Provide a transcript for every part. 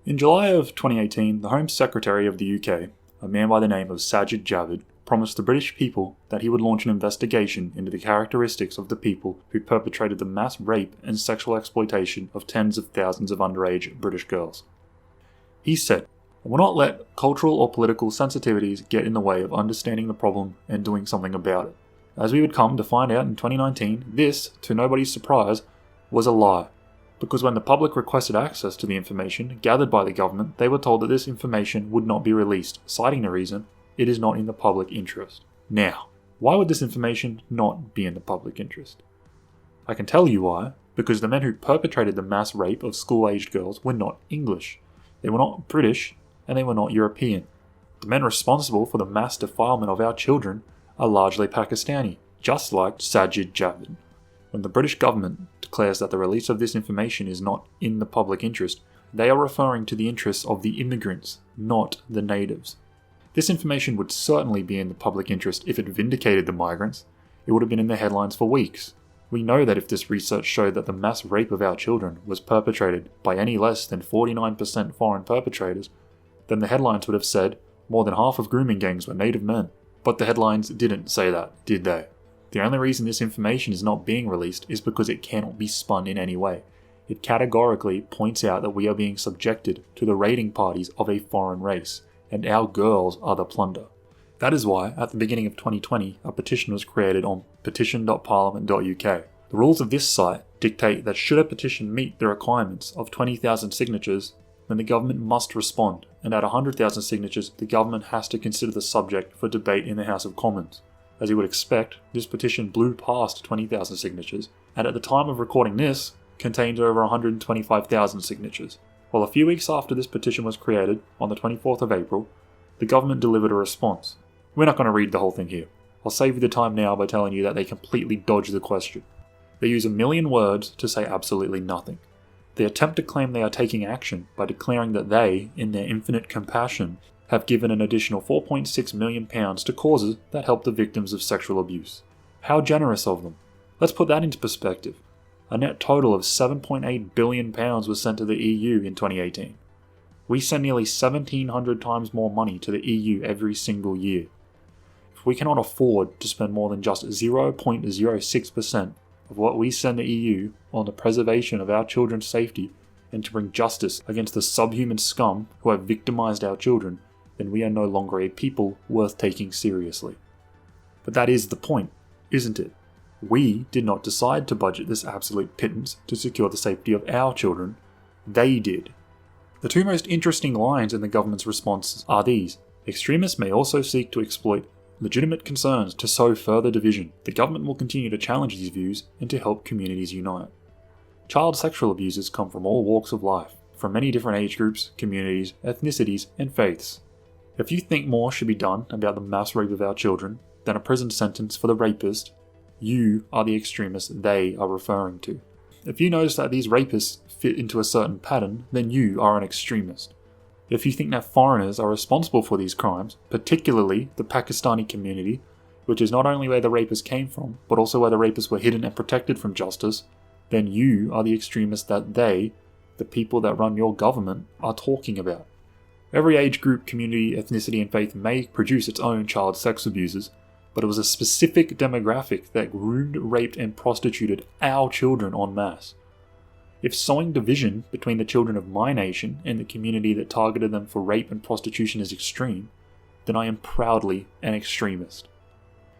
In July of 2018, the Home Secretary of the UK, a man by the name of Sajid Javid, promised the British people that he would launch an investigation into the characteristics of the people who perpetrated the mass rape and sexual exploitation of tens of thousands of underage British girls. He said, "I will not let cultural or political sensitivities get in the way of understanding the problem and doing something about it." As we would come to find out in 2019, this, to nobody's surprise, was a lie. Because when the public requested access to the information gathered by the government, they were told that this information would not be released, citing the reason, it is not in the public interest. Now, why would this information not be in the public interest? I can tell you why, because the men who perpetrated the mass rape of school-aged girls were not English, they were not British, and they were not European. The men responsible for the mass defilement of our children are largely Pakistani, just like Sajid Javid. When the British government declares that the release of this information is not in the public interest, they are referring to the interests of the immigrants, not the natives. This information would certainly be in the public interest if it vindicated the migrants. It would have been in the headlines for weeks. We know that if this research showed that the mass rape of our children was perpetrated by any less than 49% foreign perpetrators, then the headlines would have said more than half of grooming gangs were native men. But the headlines didn't say that, did they? The only reason this information is not being released is because it cannot be spun in any way. It categorically points out that we are being subjected to the raiding parties of a foreign race, and our girls are the plunder. That is why, at the beginning of 2020, a petition was created on petition.parliament.uk. The rules of this site dictate that should a petition meet the requirements of 20,000 signatures, then the government must respond, and at 100,000 signatures, the government has to consider the subject for debate in the House of Commons. As you would expect, this petition blew past 20,000 signatures, and at the time of recording this, contained over 125,000 signatures. While a few weeks after this petition was created, on the 24th of April, the government delivered a response. We're not going to read the whole thing here. I'll save you the time now by telling you that they completely dodged the question. They use 1 million words to say absolutely nothing. They attempt to claim they are taking action by declaring that they, in their infinite compassion, have given an additional £4.6 million to causes that help the victims of sexual abuse. How generous of them. Let's put that into perspective. A net total of £7.8 billion was sent to the EU in 2018. We send nearly 1,700 times more money to the EU every single year. If we cannot afford to spend more than just 0.06% of what we send the EU on the preservation of our children's safety and to bring justice against the subhuman scum who have victimized our children, then we are no longer a people worth taking seriously. But that is the point, isn't it? We did not decide to budget this absolute pittance to secure the safety of our children. They did. The two most interesting lines in the government's response are these. Extremists may also seek to exploit legitimate concerns to sow further division. The government will continue to challenge these views and to help communities unite. Child sexual abusers come from all walks of life, from many different age groups, communities, ethnicities, and faiths. If you think more should be done about the mass rape of our children than a prison sentence for the rapist, you are the extremist they are referring to. If you notice that these rapists fit into a certain pattern, then you are an extremist. If you think that foreigners are responsible for these crimes, particularly the Pakistani community, which is not only where the rapists came from, but also where the rapists were hidden and protected from justice, then you are the extremist that they, the people that run your government, are talking about. Every age group, community, ethnicity, and faith may produce its own child sex abusers, but it was a specific demographic that groomed, raped, and prostituted our children en masse. If sowing division between the children of my nation and the community that targeted them for rape and prostitution is extreme, then I am proudly an extremist.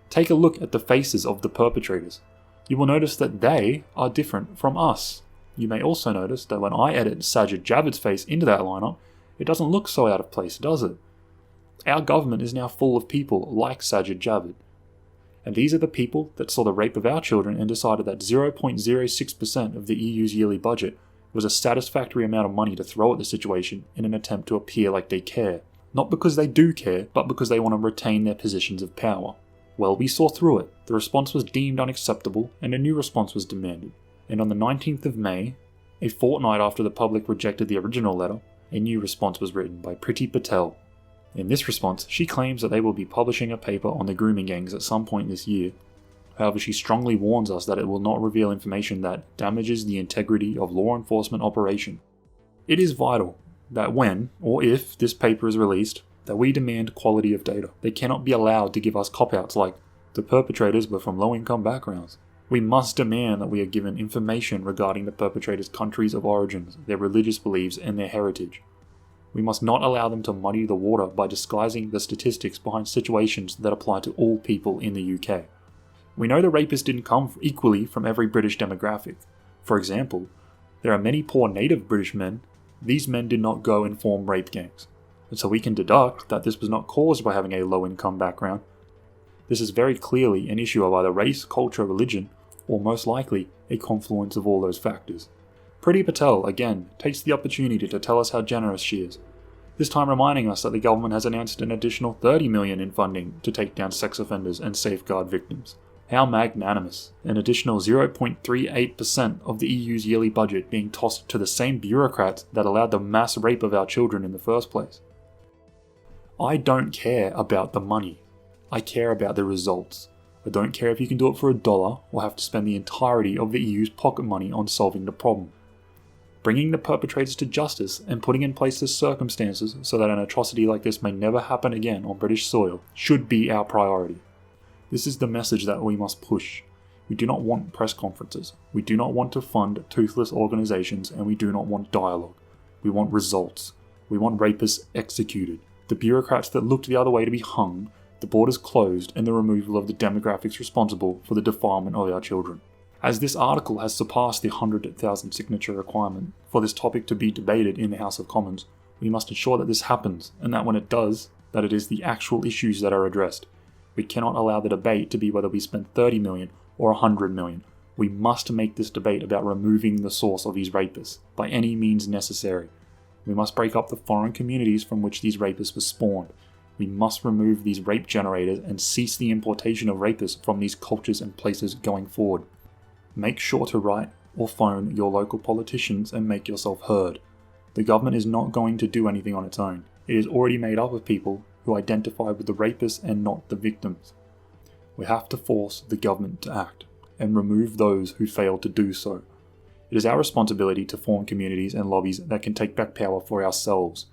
Take a look at the faces of the perpetrators. You will notice that they are different from us. You may also notice that when I edit Sajid Javid's face into that lineup, it doesn't look so out of place, does it? Our government is now full of people like Sajid Javid. And these are the people that saw the rape of our children and decided that 0.06% of the EU's yearly budget was a satisfactory amount of money to throw at the situation in an attempt to appear like they care. Not because they do care, but because they want to retain their positions of power. Well, we saw through it. The response was deemed unacceptable and a new response was demanded. And on the 19th of May, a fortnight after the public rejected the original letter, a new response was written by Priti Patel. In this response, she claims that they will be publishing a paper on the grooming gangs at some point this year. However, she strongly warns us that it will not reveal information that damages the integrity of law enforcement operation. It is vital that when, or if, this paper is released, that we demand quality of data. They cannot be allowed to give us cop-outs like, the perpetrators were from low-income backgrounds. We must demand that we are given information regarding the perpetrators' countries of origins, their religious beliefs, and their heritage. We must not allow them to muddy the water by disguising the statistics behind situations that apply to all people in the UK. We know the rapists didn't come equally from every British demographic. For example, there are many poor native British men. These men did not go and form rape gangs. And so we can deduct that this was not caused by having a low-income background. This is very clearly an issue of either race, culture, religion, or most likely a confluence of all those factors. Priti Patel, again, takes the opportunity to tell us how generous she is, this time reminding us that the government has announced an additional $30 million in funding to take down sex offenders and safeguard victims. How magnanimous. An additional 0.38% of the EU's yearly budget being tossed to the same bureaucrats that allowed the mass rape of our children in the first place. I don't care about the money. I care about the results. I don't care if you can do it for $1 or have to spend the entirety of the EU's pocket money on solving the problem. Bringing the perpetrators to justice and putting in place the circumstances so that an atrocity like this may never happen again on British soil should be our priority. This is the message that we must push. We do not want press conferences. We do not want to fund toothless organisations, and we do not want dialogue. We want results. We want rapists executed. The bureaucrats that looked the other way to be hung, the borders closed, and the removal of the demographics responsible for the defilement of our children. As this article has surpassed the 100,000 signature requirement for this topic to be debated in the House of Commons, we must ensure that this happens, and that when it does, that it is the actual issues that are addressed. We cannot allow the debate to be whether we spend 30 million or 100 million. We must make this debate about removing the source of these rapists, by any means necessary. We must break up the foreign communities from which these rapists were spawned. We must remove these rape generators and cease the importation of rapists from these cultures and places going forward. Make sure to write or phone your local politicians and make yourself heard. The government is not going to do anything on its own. It is already made up of people who identify with the rapists and not the victims. We have to force the government to act and remove those who fail to do so. It is our responsibility to form communities and lobbies that can take back power for ourselves.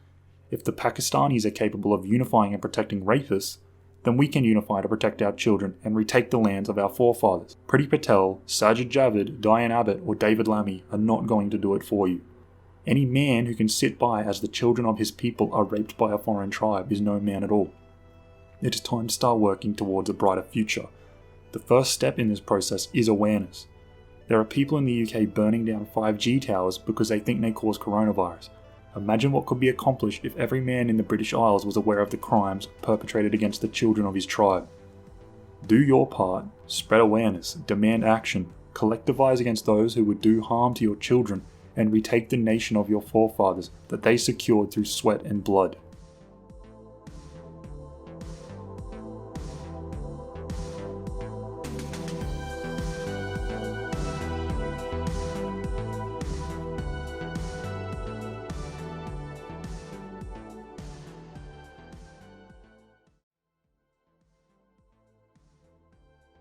If the Pakistanis are capable of unifying and protecting rapists, then we can unify to protect our children and retake the lands of our forefathers. Priti Patel, Sajid Javid, Diane Abbott, or David Lammy are not going to do it for you. Any man who can sit by as the children of his people are raped by a foreign tribe is no man at all. It is time to start working towards a brighter future. The first step in this process is awareness. There are people in the UK burning down 5G towers because they think they cause coronavirus. Imagine what could be accomplished if every man in the British Isles was aware of the crimes perpetrated against the children of his tribe. Do your part, spread awareness, demand action, collectivise against those who would do harm to your children, and retake the nation of your forefathers that they secured through sweat and blood.